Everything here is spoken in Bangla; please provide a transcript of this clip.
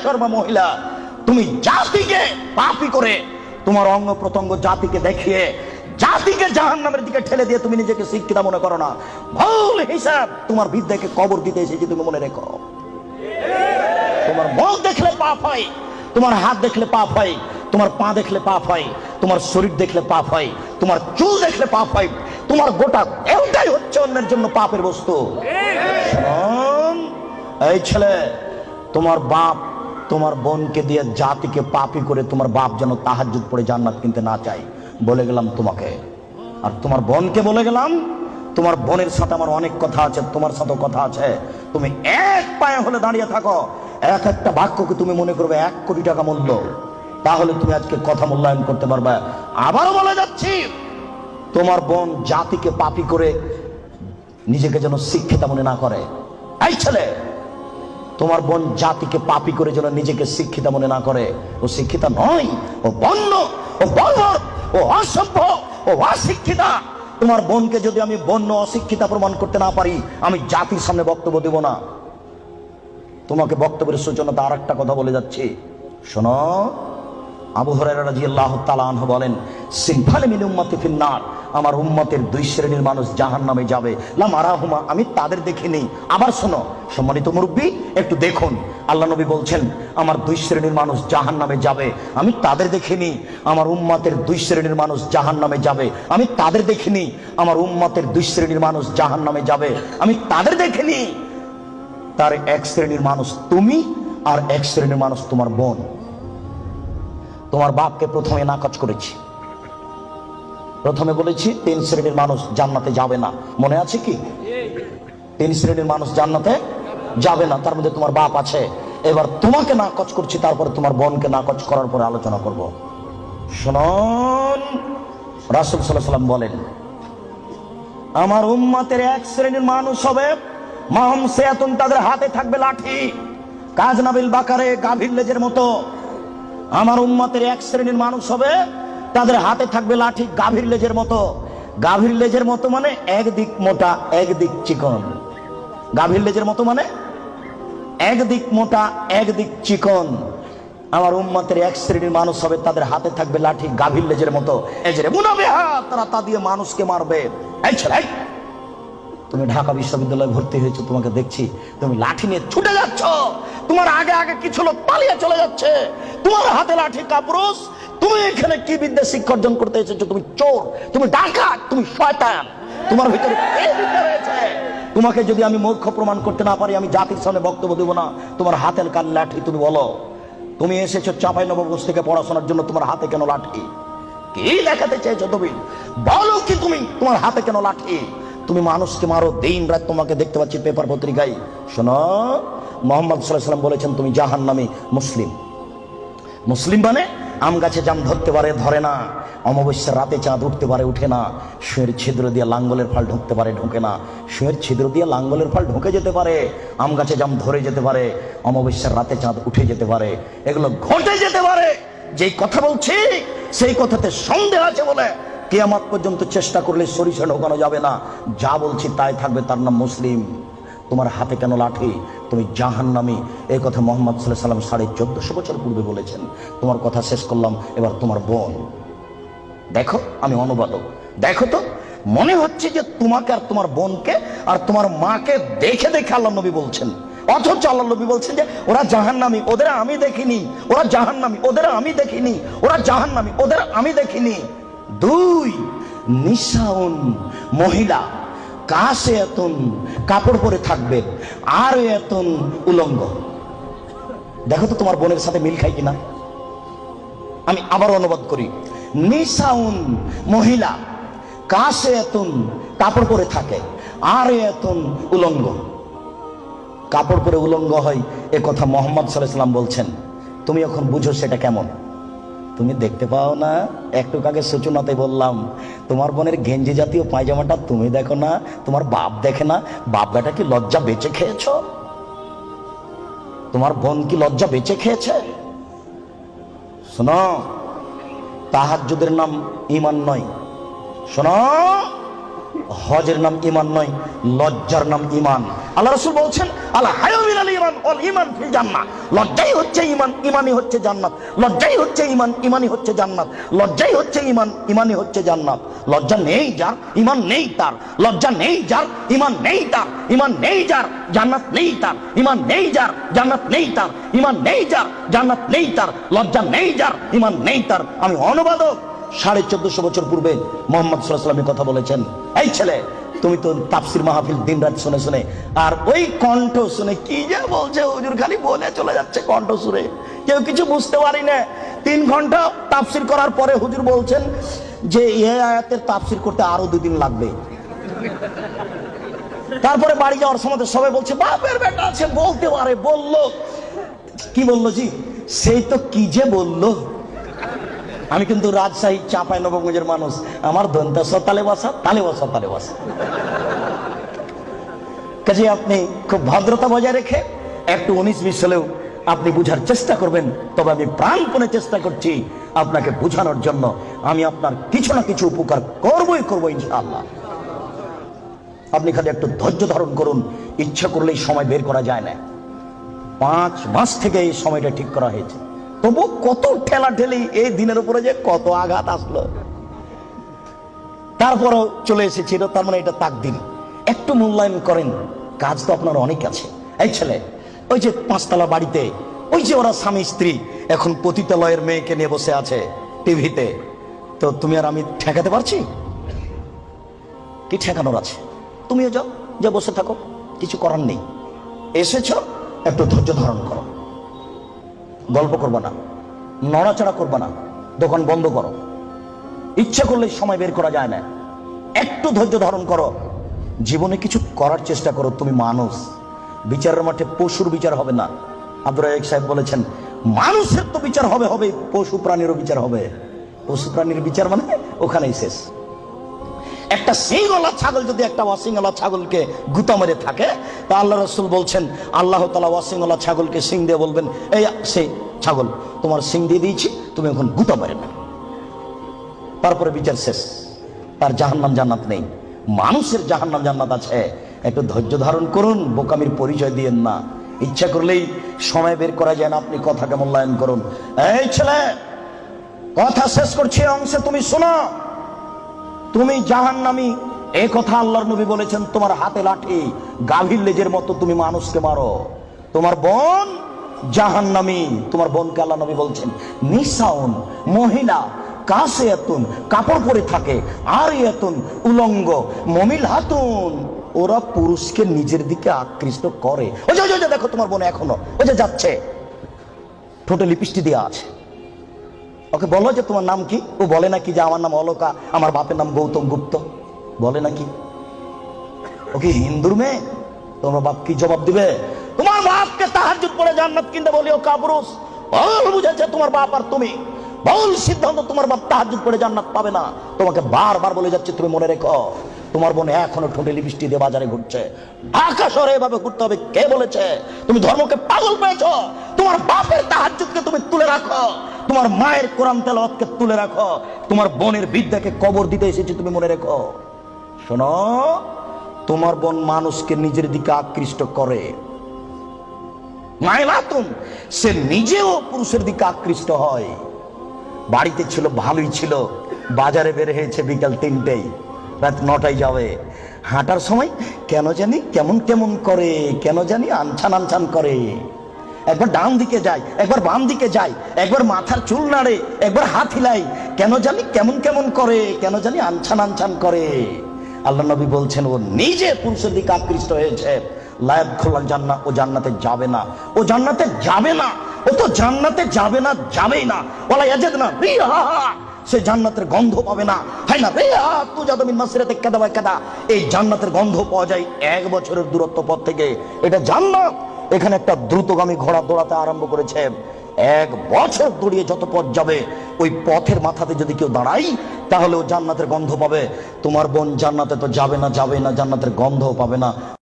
বেশরমা মহিলা, তুমি জাতিকে পাপী করে, তোমার অঙ্গ প্রত্যঙ্গ জাতিকে দেখিয়ে জাতিকে জাহান্নামের দিকে ঠেলে দিয়ে তুমি নিজেকে শিক্ষিত মনে করো না। ভুল হিসাব, তোমার বিদ্যাকে কবর দিতে এসেছি, তুমি মনে রেখো। তোমার মুখ দেখলে পাপ হয়, তোমার হাত দেখলে পাপ হয়, তোমার পা দেখলে পাপ হয়, তোমার শরীর দেখলে পাপ হয়, তোমার চুল দেখলে পাপ হয়, তোমার গোটা দেহটাই হচ্ছে অন্যের জন্য পাপের বস্তু। এই ছেলে, তোমার বাপ তোমার বোনকে দিয়ে জাতিকে পাপী করে তোমার বাপ যেন তাহাজ্জুদ পড়ে জান্নাত কিনতে না চাই, বলে গেলাম তোমাকে। আর তোমার বোনকে বলে গেলাম, তোমার বোনের সাথে আমার অনেক কথা আছে, তোমার সাথেও কথা আছে। তুমি এক পায়ে হলে দাঁড়িয়ে থাকো, এক একটা বাক্যকে তুমি মনে করবে 1 কোটি টাকা মূল্য, তাহলে তুমি আজকে কথা মূল্যায়ন করতে পারবে। আবারও বলে যাচ্ছি, তোমার বোন জাতিকে পাপী করে নিজেকে যেন শিক্ষিত মনে না করে। এই ছেলে, তোমার বোন জাতিকে পাপী করে যেন নিজেকে শিক্ষিত মনে না করে। ও শিক্ষিত নয়, ও বন্য, ও বর্বর, ও অসভ্য, ও অশিক্ষিতা। তোমার বোনকে যদি আমি বন্য অশিক্ষিতা প্রমাণ করতে না পারি, আমি জাতির সামনে বক্তব্য দেব না। তোমাকে বক্তব্যের সূচনাতে আর একটা কথা বলে যাচ্ছি, শোনো। আবু হুরায়রা রাদিয়াল্লাহু তাআলা আনহু বলেন, সিনফানি মিন উম্মতি ফিন্নার, আমার উম্মতের 2 শ্রেণীর মানুষ জাহান্নামে যাবে, লা মারাহুমা, আমি তাদের দেখিনি। আবার শোনো সম্মানিত মুরব্বী, একটু দেখুন, আল্লাহ নবী বলছেন আমার 2 শ্রেণীর মানুষ জাহান্নামে যাবে, আমি তাদের দেখিনি। আমার উম্মতের 2 শ্রেণীর মানুষ জাহান্নামে যাবে, আমি তাদের দেখিনি। আমার উম্মতের 2 শ্রেণীর মানুষ জাহান্নামে যাবে, আমি তাদের দেখিনি। তার 1 শ্রেণীর মানুষ তুমি, আর 1 শ্রেণীর মানুষ তোমার বোন। তোমার বাপকে প্রথমে নাকচ করেছি, প্রথমে বলেছি 3 শ্রেণীর মানুষ জান্নাতে যাবে না, মনে আছে কি? 3 শ্রেণীর মানুষ জান্নাতে যাবে না, তার মধ্যে তোমার বাপ আছে। এবার তোমাকে নাকচ করছি, তারপরে তোমার বোনকে নাকচ করার পরে আলোচনা করব। শুনুন, রাসূল সাল্লাল্লাহু আলাইহি ওয়াসাল্লাম বলেন, আমার উম্মতের 1 শ্রেণীর মানুষ হবে মাহুম সিয়াতুন, তাদের হাতে থাকবে লাঠি, কাজনাবিল বাকারে, গাভীর লেজের মতো। আমার উম্মতের 1 শ্রেণীর মানুষ হবে, তাদের হাতে থাকবে লাঠি, গাভীর লেজের মতো। গাভীর লেজের মতো মানে একদিক মোটা একদিক চিকন। গাভীর লেজের মতো মানে একদিক মোটা একদিক চিকন। আমার উম্মতের 1 শ্রেণীর মানুষ হবে, তাদের হাতে থাকবে লাঠি, গাভীর লেজের মতো। এজরে মুনাবিহা, তারা তা দিয়ে মানুষকে মারবে। এই ছেলে, তুমি ঢাকা বিশ্ববিদ্যালয়ে ভর্তি হয়েছো, তোমাকে দেখছি তুমি লাঠি নিয়ে ছুটে যাচ্ছ, তোমার আগে আগে কিছু লোক পালিয়ে চলে যাচ্ছে, তোমার হাতে লাঠি কাপুরুষ। তুমি এখানে কি বিদ্যা শিক্ষা অর্জন করতে এসেছো? তুমি চোর, তুমি ডাকাত, তুমি শয়তান। তোমার ভিতরে কে বিদ্যা রয়েছে? তোমাকে যদি আমি মূর্খ প্রমাণ করতে না পারি, আমি জাতির সামনে বক্তব্য দেব না। তোমার হাতের কান লাঠি, তুমি বলো। তুমি এসেছো চাঁপাইনবাবগঞ্জ থেকে পড়াশোনার জন্য, তোমার হাতে কেন লাঠি? কি লেখাতে চেয়েছো তুমি? বলো কি তুমি, তোমার হাতে কেন লাঠি? তুমি মানুষকে মারো দিন রাত, তোমাকে দেখতে পাচ্ছি পেপার পত্রিকায়। শোনো, মুহাম্মদ সাল্লাল্লাহু আলাইহি ওয়াসাল্লাম বলেছেন তুমি জাহান্নামী। মুসলিম, মুসলিম মানে আম গাছে জাম ধরতে পারে, ধরে না। অমাবস্যার রাতে চাঁদ উঠতে পারে, উঠে না। শুঁয়ের ছিদ্র দিয়ে লাঙ্গলের ফাল ঢুকতে পারে, ঢোকে না। শুঁয়ের ছিদ্র দিয়ে লাঙ্গলের ফাল ঢুকে যেতে পারে, আম গাছে জাম ধরে যেতে পারে, অমাবস্যার রাতে চাঁদ উঠে যেতে পারে, এগুলো ঘটে যেতে পারে। যেই কথা বলছি সেই কথাতে সন্দেহ আছে বলে কিয়ামত পর্যন্ত চেষ্টা করলে সরিষা ঢোকানো যাবে না। যা বলছি তাই থাকবে, তার নাম মুসলিম। তোমার হাতে কেন লাঠি? তুমি জাহান্নামী। এই কথা মুহাম্মদ সাল্লাল্লাহু আলাইহি ওয়াসাল্লাম 1450 বছর পূর্বে বলেছেন। তোমার কথা শেষ করলাম, এবার তোমার বোন। দেখো, আমি অনুবাদক। দেখো তো, মনে হচ্ছে যে তোমাকে আর তোমার বোনকে আর তোমার মাকে দেখে দেখে আল্লাহ নবী বলছেন, অথচ আল্লাহ নবী বলছেন যে ওরা জাহান্নামী, ওদের আমি দেখিনি। ওরা জাহান্নামী, ওদের আমি দেখিনি। ওরা জাহান্নামী, ওদের আমি দেখিনি। 2, নিসাউন, মহিলা, কাসিয়াতুন, কাপড় পরে থাকবে, আর এতুন, উলঙ্গ। দেখো তো তোমার বোনের সাথে মিল খাই কিনা। আমি আবার অনুবাদ করি। নিসাউন, মহিলা, কাসিয়াতুন, কাপড় পরে থাকে, আর এতুন, উলঙ্গ। কাপড় পরে উলঙ্গ হয়, এ কথা মুহাম্মদ সাল্লাল্লাহু আলাইহি ওয়াসাল্লাম বলছেন। তুমি এখন বুঝো সেটা কেমন। তুমি দেখতে পাও না, একটু আগে সূচনাতে বললাম, তোমার বোনের গেঞ্জি জাতীয় পায়জামাটা তুমি দেখো না, তোমার বাপ দেখে না। বাপ বেটা কি লজ্জা বেঁচে খেয়েছো? তোমার বোন কি লজ্জা বেঁচে খেয়েছে? শোনো, তাহাজ্জুদের নাম ঈমান নয়। শোনো, হজের নাম ঈমান নয়, লজ্জার নাম ঈমান। আল্লাহ রাসূল বলছেন আল হায়া মিনাল ঈমান ওয়াল ঈমান ফিল জান্নাহ। লজ্জাই হচ্ছে ঈমান, ঈমানই হচ্ছে জান্নাত। লজ্জাই হচ্ছে ঈমান, ঈমানই হচ্ছে জান্নাত। লজ্জাই হচ্ছে ঈমান, ঈমানই হচ্ছে জান্নাত। লজ্জা নেই যার, ঈমান নেই তার। লজ্জা নেই যার, ঈমান নেই তার। ঈমান নেই যার, জান্নাত নেই তার। ঈমান নেই যার, জান্নাত নেই তার। ঈমান নেই যার, জান্নাত নেই তার। লজ্জা নেই যার, ঈমান নেই তার। আমি অনুবাদক। 1450 বছর পূর্বে মুহাম্মদ সাল্লাল্লাহু আলাইহি ওয়াসাল্লাম কথা বলেছেন, এই ছেলে তুমি তো তাফসীর মাহফিল দিন রাত শুনে শুনে, আর ওই কণ্ঠ শুনে কি যে বলছে হুজুর, খালি বলে চলে যাচ্ছে কণ্ঠ সুরে, কেউ কিছু বুঝতে পারি না। 3 ঘন্টা তাফসীর করার পরে হুজুর বলছেন যে এই আয়াতের তাফসীর করতে আরো 2 দিন লাগবে। তারপরে বাড়ি যাওয়ার সময় সবাই বলছে বাপের বেটা আছে, বলতে পারে। বললো কি বললো জি, সেই তো কি যে বললো। আমি কিন্তু রাজশাহী চাঁপাইনবাবগঞ্জের মানুষ, আমার দন্তাস তালে বসা তালে বসা তালে বসা। কাজে আপনি খুব ভদ্রতা বজায় রেখে একটু 19-20 হলেও আপনি বুঝার চেষ্টা করবেন। তবে আমি প্রাণপণে চেষ্টা করছি আপনাকে বোঝানোর জন্য। আমি আপনার কিছু না কিছু উপকার করবই করবো ইনশাআল্লাহ। আপনি খালি একটু ধৈর্য ধারণ করুন। ইচ্ছা করলেই সময় বের করা যায় না। 5 মাস থেকে এই সময়টা ঠিক করা হয়েছে, তবু কত ঠেলা ঠেলি, এই দিনের উপরে যে কত আঘাত আসলো, তারপরও চলে এসেছিল। তার মানে এটা তাকদীর। একটু মূল্যায়ন করেন, কাজ তো আপনার অনেক আছে। এই ছেলে, ওই যে 5 তলা বাড়িতে ওই যে ওরা স্বামী স্ত্রী এখন পতিতালয়ের মেয়েকে নিয়ে বসে আছে টিভিতে, তো তুমি আর আমি ঠেকাতে পারছি কি? ঠেকানোর আছে, তুমিও যাও, যা বসে থাকো, কিছু করার নেই। এসেছো, একটু ধৈর্য ধারণ করো। গল্প করবা না, নড়াচড়া করবা না, দোকান বন্ধ করো। ইচ্ছা করলে সময় বের করা যায় না। একটু ধৈর্য ধারণ করো, জীবনে কিছু করার চেষ্টা করো। তুমি মানুষ, বিচারের মাঠে পশুর বিচার হবে না। আব্দুর রাজ্জাক সাহেব বলেছেন মানুষের তো বিচার হবে হবে, পশু প্রাণীরও বিচার হবে। পশু প্রাণীর বিচার মানে ওখানেই শেষ। একটা সিংওয়ালা ছাগল যদি একটা অসিংওয়ালা ছাগলকে গুতা মেরে থাকে, তা আল্লাহ রাসূল বলছেন আল্লাহ তাআলা অসিংওয়ালা ছাগলকে সিং দিয়ে বলবেন, এই সেই ছাগল তোমার সিং দিয়ে দিয়েছি, তুমি এখন গুতা মেরে না। তারপরে বিচার শেষ। তার জাহান্নাম জান্নাত নেই, মানুষের জাহান্নাম জান্নাত আছে। একটু ধৈর্য ধারণ করুন, বোকামির পরিচয় দিয়েন না। ইচ্ছা করলেই সময় বের করা যায় না। আপনি কথাকে মূল্যায়ন করুন। এই ছেলে, কথা শেষ করছি অংশে, তুমি শোনো। তুমি জাহান্নামী, এই কথা আল্লাহর নবী বলেছেন। তোমার হাতে লাঠি, গাভীর লেজের মতো তুমি মানুষকে মারো। তোমার বোন জাহান্নামী। তোমার বোনকে আল্লাহ নবী বলছেন নিসাউন, মহিলা, কাসিয়াতুন, কাপড় পরে থাকে, আরিয়াতুন, উলঙ্গ, মমিলহাতুন, ওরা পুরুষকে নিজের দিকে আকৃষ্ট করে। ওই যে দেখো তোমার বোন এখনো ওই যে যাচ্ছে, ঠোঁটে লিপস্টিক দেওয়া আছে। ওকে বলো যে তোমার নাম কি? ও বলে নাকি যে আমার নাম অলকা, আমার বাপের নাম গৌতম গুপ্ত, বলে নাকি? ওকে হিন্দুর মেয়ে, তোমার বাপ কি জবাব দিবে? তোমার বাপকে তাহাজ্জুদ পড়ে জান্নাত কিনতে বলিও কাপুরুষ। ভুল বুঝেছে তোমার বাপ আর তুমি, ভুল সিদ্ধান্ত। তোমার বাপ তাহাজ্জুদ পড়ে জান্নাত পাবে না। তোমাকে বারবার বলে যাচ্ছে, তুমি মনে রেখো। তোমার বোন এখনো ঠোঁটে লিপস্টিক দিয়ে বাজারে ঘুরছে। ঢাকা শহরে এভাবে ঘুরতে হবে কে বলেছে? তুমি ধর্মকে পাগল পেয়েছো। তোমার বাপের তাহাজ্জুদকে তুমি তুলে রাখো, তোমার মায়ের কোরআন তেলাওয়াতকে তুলে রাখো, তোমার বোনের বিদ্যাকে কবর দিতে এসেছে, তুমি মনে রেখো। শোনো, তোমার বোন মানুষকে নিজের দিকে আকৃষ্ট করে। মাইলাতুন, সে নিজেও পুরুষের দিকে আকৃষ্ট হয়। বাড়িতে ছিল ভালোই ছিল, বাজারে বের হয়েছে বিকাল 3টায়, রাত 9টায় যাবে। হাঁটার সময় কেন জানি কেমন কেমন করে, কেন জানি আনছান আনছান করে। একবার ডান দিকে যায়, একবার বাম দিকে যায়, একবার মাথার চুল নাড়ে, একবার হাত হিলায়, কেন জানি কেমন কেমন করে, কেন জানি আনছান আনছান করে। আল্লাহ নবী বলছেন ও নিজে পুরুষের দিকে আকৃষ্ট হয়েছে। লায়াত খোলার জান্নাত, ও জান্নাতে যাবে না, ও জান্নাতে যাবে না, ও তো জান্নাতে যাবে না, যাবেই না। ওয়ালা ইয়াজিদনা রিহা, সে জান্নাতের গন্ধ পাবে না। হাই না রিহা তুজাদু মিন মাসিরাতি কাদা ওয়া কাদা। এই জান্নাতের গন্ধ পাওয়া যায় 1 বছরের দূরত্ব পথ থেকে। এটা জান্নাত। এখানে একটা দ্রুতগামী ঘোড়া দৌড়াতে আরম্ভ করেছে। 1 বছর দৌড়িয়ে যত পথ যাবে, ওই পথের মাথাতে যদি কেউ দাঁড়াই, তাহলে ও জান্নাতের গন্ধ পাবে। তোমার বোন জান্নাতে তো যাবে না, যাবে না, জান্নাতের গন্ধও পাবে না।